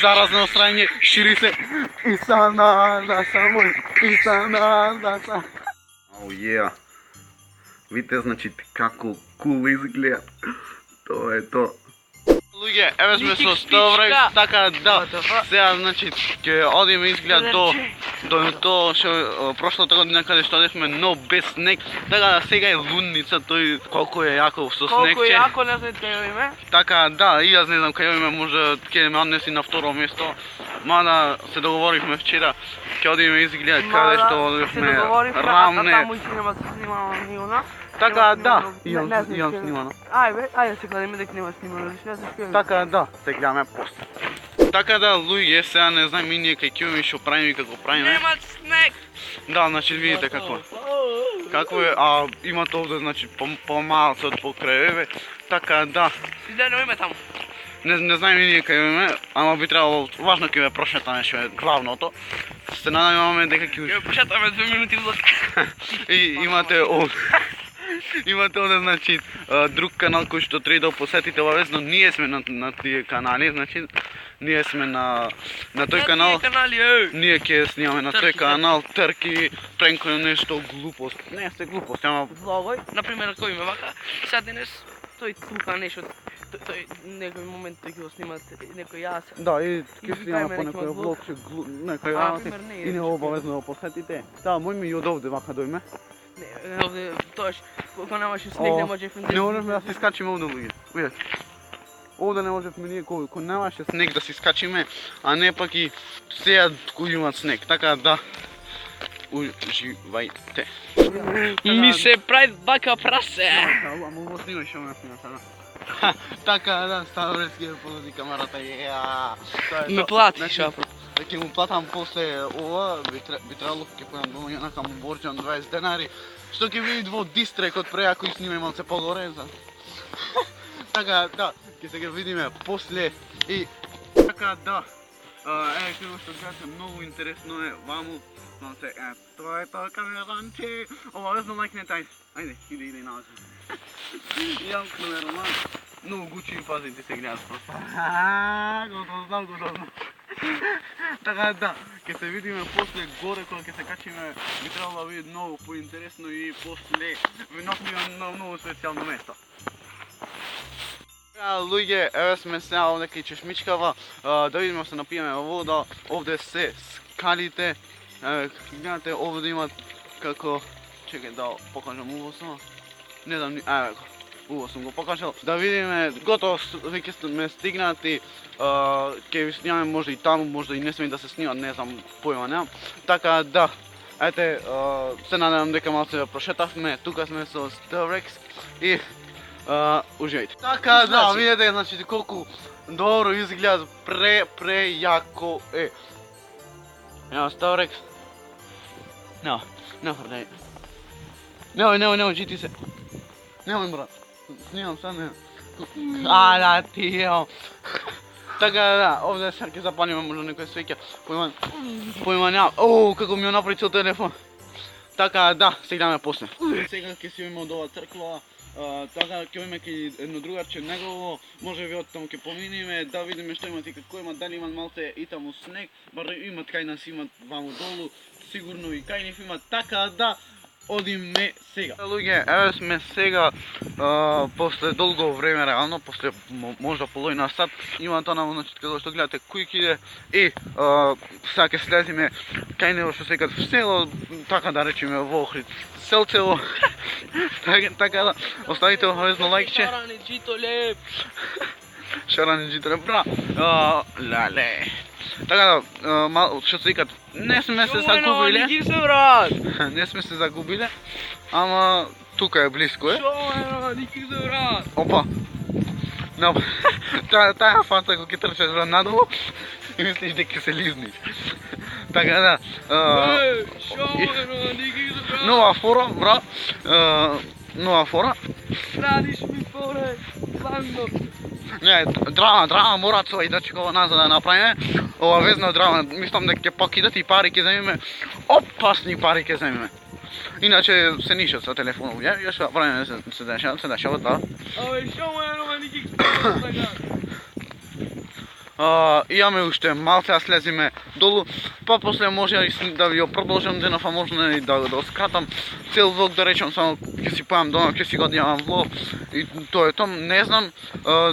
Заразно настроение шири се. И са на самой. И са на са. Оу е. Видите, значи како кул изгледа. То е то. Луѓе, еве сме со Ставрекс, така да. Сега значи ќе одиме изглед до тоа што прошлата година каде што одевме, но без снег. Така да сега е лудница, тој колку е јако со снег. Колку е јако, не знам кај име. Така да, и јас не знам кај име, може ќе ме однеси на второ место. Мада се договоривме вчера, ќе одиме изглед каде што одевме рамне. А таму и нема се снимала Милна. Така да, имам снимано. Ајде се гледаме дека нема снимано, не знам што. Така да, се гледаме после. Така да, луѓе, сега не знам и ние кај ќе имаме што правиме и како правиме. Нема снег. Да, значи видите какво е. Како е, а имате овде значи помалце од покрај, така да. Иде не име таму. Не знаем и ние кај имаме, ама би требало важно ќе ме прошетаме што е главното. Се надеваме дека ќе Ќе прошетаме 2 минути влог. И имате овде. Имате овде, значи, друг канал кој што треба да посетите обавезно. Ние сме на тие канали, значи, ние сме на тој канал. Ние ќе снимаме на тој канал трки, пренко нешто глупост. Не, се глупост, ама Влогој, например, кој ме вака, сега денес тој тука нешто, тој некој момент тој ќе го снимат некој јас. да, и ќе снимаме по некој влог, некој јас и не обавезно да посетите. Да, мој ми и од овде вака дојме. Не, овде тоаш, кога немаше снег, не можевме да... Не можевме да се искачиме овде, луѓе. Видете. Овде не можевме ние, кога немаше снег да се искачиме, а не пак и сега кој имат снег. Така да, уживајте. Ми се прави бака прасе. Ама го снимаш, што ме снимаш, ана. Така да, Ставрекс ќе положи камерата, Ме платиш, апро. Ќе му платам после ова, би требало ќе појам дома јанака му борчам 20 денари, што ќе види во дистрекот пред ако сниме малце погоре. Така да, ќе се ги видиме после и така да. Еве како што гледате, многу интересно е ваму. Малце, тоа е тоа камеранче. Обавезно лајкнете, ајде, иде назад. Јам камерама. Многу гучи и пазите се гледат просто. Готово знам. Така да, ќе се видиме после горе кога ќе се качиме, би требало да биде многу поинтересно и после ви носиме на многу специјално место. Луѓе, еве сме сега овде кај чешмичкава, да видиме се напиеме вода, овде се скалите, гледате овде имат како, чекај да покажам уво само, не знам, еве го. Уво сум го покажал. Да видиме, готово веќе сме стигнати, ќе ви снимаме може и таму, може и не сме да се снимат, не знам, појма немам. Така да, ете, се надевам дека малце да прошетавме, тука сме со Ставрекс и уживајте. Така да, видите, значи колку добро изгледа, прејако е. Ево Ставрекс. Не фрдај. Немој, жити се. Немој, брат. Снимам sad ne. Да, ти ево. Така да, овде сега ќе запалиме можда некоја свеќа. Појма нема. Оу, како ми ја направи цел телефон. Така да, се гледаме после. Сега ќе си имаме од ова црква, така ќе имаме кај едно другарче негово, може би од таму ќе поминиме, да видиме што имат и како имат, дали имат малце и таму снег, бар имат кај нас имат ваму долу, сигурно и кај нив имат, така да одиме сега. Луѓе, еве сме сега после долго време реално, после можда половина сат, има тоа значи како што гледате кујките и сега ќе слезиме кај него што се кажа в село, така да речеме во Охрид селцево. Така да, оставите обавезно лајкче. Шарани джитоле. Шарани джитоле, бра. Лале. Така да, што се викат, не сме се загубиле. Не сме се загубиле, ама тука е близко е. Опа. Таа фанта кога ќе трчаш надолу и мислиш дека се лизниш. Така да. Нова фора, бра. Нова фора. Радиш ми форе, бандо. Не, драма мора цој да чекува назад да направиме. Ова везна драма, мислам дека ќе покидат и пари ќе земиме. Опасни пари ќе земиме. Иначе се нишат со телефонот. Ја што правиме се дешава, да. Абе, шо ме, никак. Имаме уште малце да слезиме долу, па после може да ви го продолжам денов, а можно и да скратам цел влог, да речем само ќе си појам дома, ќе си го одјавам влог и тоа е тоа, не знам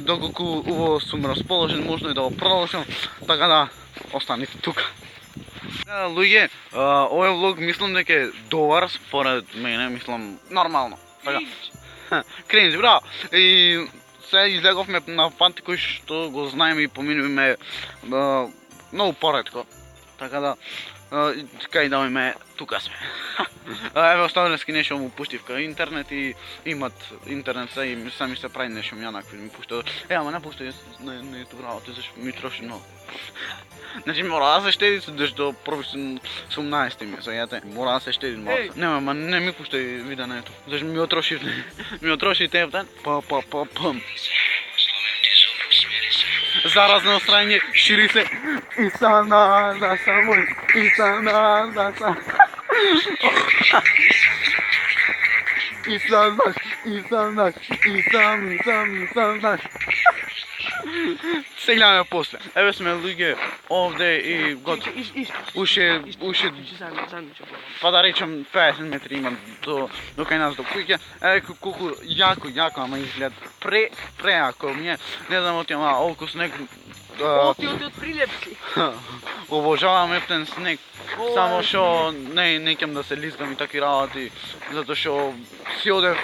доколку убаво сум расположен, можно и да го продолжам, така да останете тука. Луѓе, овој влог мислам дека е добар, според мене, мислам нормално. Така. Кринж, браво! И се излеговме на пат кој што го знаеме и поминуваме многу поретко. Така да, кај да име, тука сме. Еве оставенески нешто му пуштив кај интернет и имат интернет се и сами се прави нешто јанакви ми пуштаат. Ама не пуштај на YouTube работа, зашто ми троши многу. Значи мора да се штеди зашто први сум 18 ми, зајате. Мора да се штеди малку. Нема, ма не ми пуштај видео на YouTube. Зашто ми отроши темпот. Па. Заразно настроение шири се и сана да самой и сана да сам. И сам. Се гледаме после. Еве сме луѓе овде и гот. Уште па да речем 50 метри има до кај нас до куќа. Еве колку јако, ама изглед преако ми е. Не знам оти ама олку снег. Оти од прилепси. Обожавам ептен снег. Само што не ќе да се лизгам и таки работи, затоа што си одев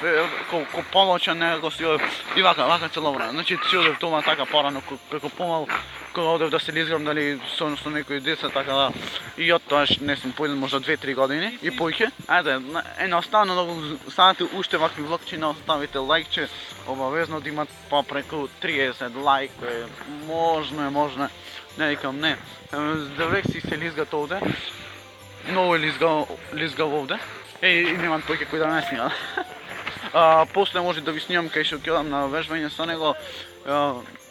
колку помалче него си одев и вака цело време. Значи си одев дома така порано како помал, кога одев да се лизгам дали со некои деца така да и од тоа не сум појден можда 2-3 години и поиќе. Ајде, едноставно да станете уште вакви влогчи, да оставите лајкче, обавезно да имат па преку 30 лајкови, можно е, не викам не. Здравек си се лизгат овде. Многу е лизгав овде. И немам поиќе кој да ме снима. После може да ви снимам кај што ќе одам на вежбање со него.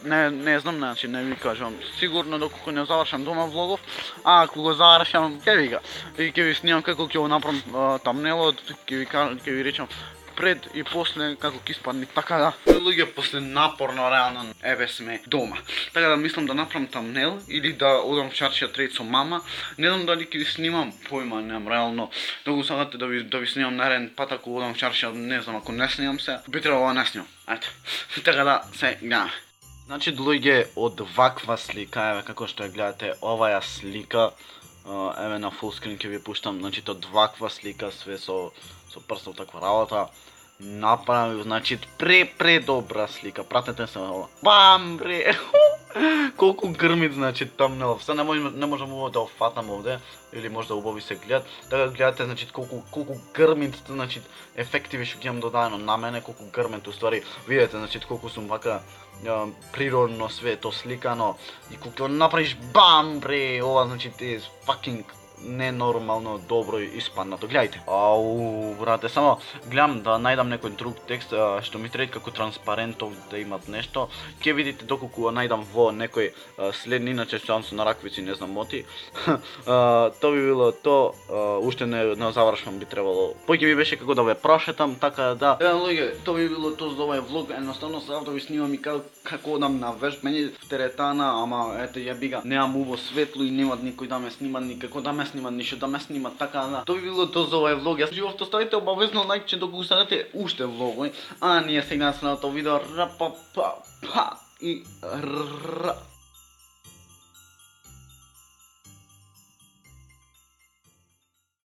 Не знам, значи не ви кажам. Сигурно доколку не завршам дома влогов, а ако го завршам, ќе ви и ќе ви снимам како ќе го направам тамнелот, ќе ви речам пред и после како ќе испадне, така да. Луѓе, после напорно реално еве сме дома. Така да мислам да направам тамнел или да одам в чаршија трет со мама. Не знам дали ќе ви снимам, појма немам реално. Да го сакате да ви снимам нареден пат ако одам в чаршија, не знам, ако не снимам се, би требало да не снимам. Ето. Така да се гледаме. Значи луѓе, од ваква слика, еве како што ја гледате, оваа слика, еве на фулскрин ќе ви пуштам, значи од ваква слика, све со прстов таква работа. Направив, значи, предобра слика, пратете се ова. Бам, бре! Колку грмит, значи, тамнел. Се не можам ово да офатам овде, или може да убави се гледат. Така гледате, значи, колку грмит, значи, ефективи што ги имам додадено на мене, колку грмит, уствари, видите, значи, колку сум вака природно свето сликано и колку направиш бам, бре, ова, значи, ти fucking ненормално добро испаднато. Гледајте. Ау, брате, само гледам да најдам некој друг текст што ми трети како транспарентов да имат нешто. Ќе видите доколку најдам во некој следни, иначе сам со нараквици, не знам моти. Тоа би било то, уште не завршвам, би требало. Поќе ми беше како да ве прошетам, така да. Луѓе, тоа би било тоа за овој влог, едноставно сакав да ви снимам и како одам на вежбање в теретана, ама ете ја бига, немам убаво светло и нема никој да ме снима, никако да ме снима, ништо да ме снима, така да. Тоа би било тоа за овој влог. Јас живот оставите обавезно лајкче доколку сакате уште влогови. А ние сега на следното видео и